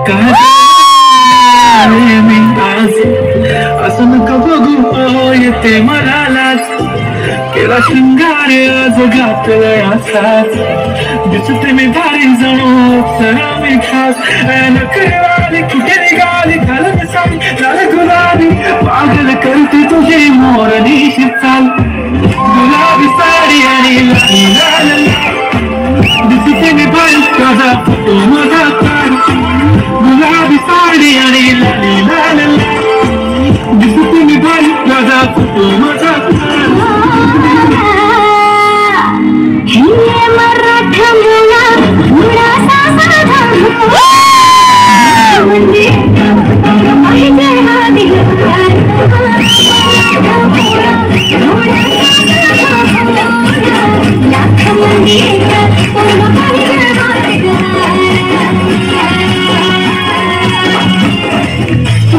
काय मी आज असं नका बघू येते मला लाज केला शृंगार आज घातलाय असाच दिसते मी भारी जणू सरा मी खास नकळवाली कुठे निघाली घालत साडी लाल गुलाबी पागल करते तुझी मोरनीशी चाल गुलाबी साडी आणि लाली लाल दिसते मी भारी तुझा फोटो माझा काढ गुलाबी साडी आणि लाली लाल दिसते मी भारी तुझा फोटो माझा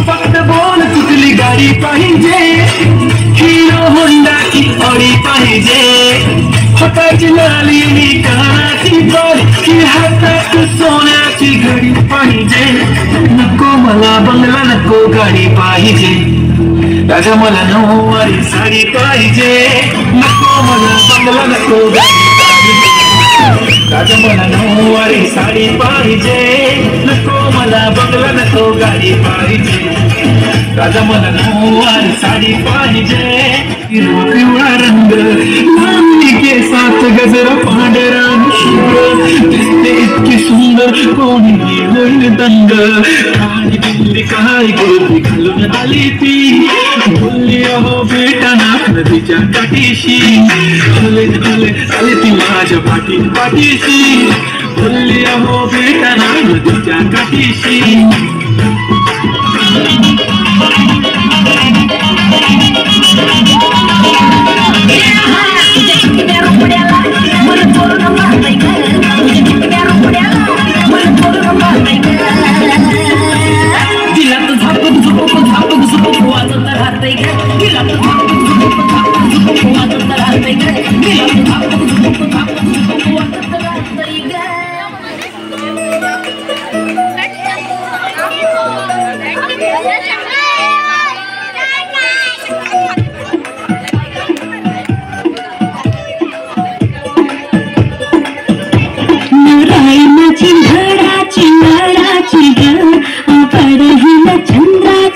फक्त बोल कुठली गाडी पाहिजे हिरो होंडा की ऑडी पाहिजे हाताची लाली मी कानाची बाल की हातात सोन्याची घडी पाहिजे नको मला बंगला नको गाडी पाहिजे राजा मला नऊवारी साडी पाहिजे नको मला बंगला नको गाडी पाहिजे राजा मला नऊवारी साडी पाहिजे नको मला बंगला नको गाडी पाहिजे राजा मला नऊवारी साडी पाहिजे हिरवा पिवळा रंग लांबी केसात गजरा पांढरा शुभ्र दिसते इतकी सुंदर कोणीही होईल दंग काळी बिल्ली काय गोरी घालून आली ती बोलली अहो भेटाना नदीच्या काठीशी आले आले आले ती माझ्या पाठीशी बोलली अहो भेटाना नदीच्या काठीशी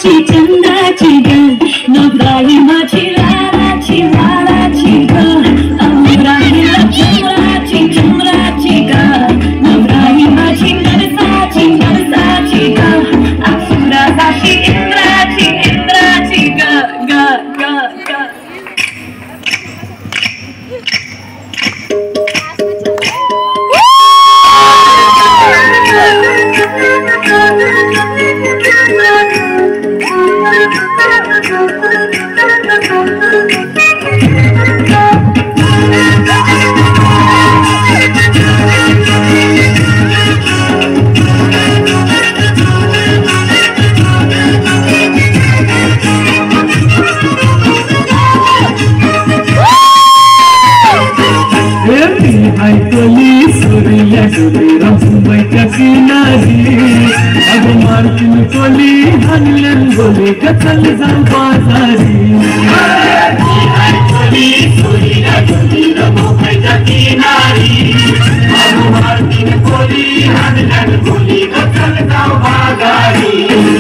चंद्राची ग नवराई माझी लालाची लालाची ग अमराईला चंद्राची ग नवराई माझी नरसाची नरसाची ग अप्सराची इंद्राची ग ग ग ग मुंबईच्या किनारी अगं मार्किन कोली हल्लन बोली गचल जाऊ बाजारी मुंबईच्या किनारी अगं मार्किन कोली हल्लन बोली गचल जाऊ बाजारी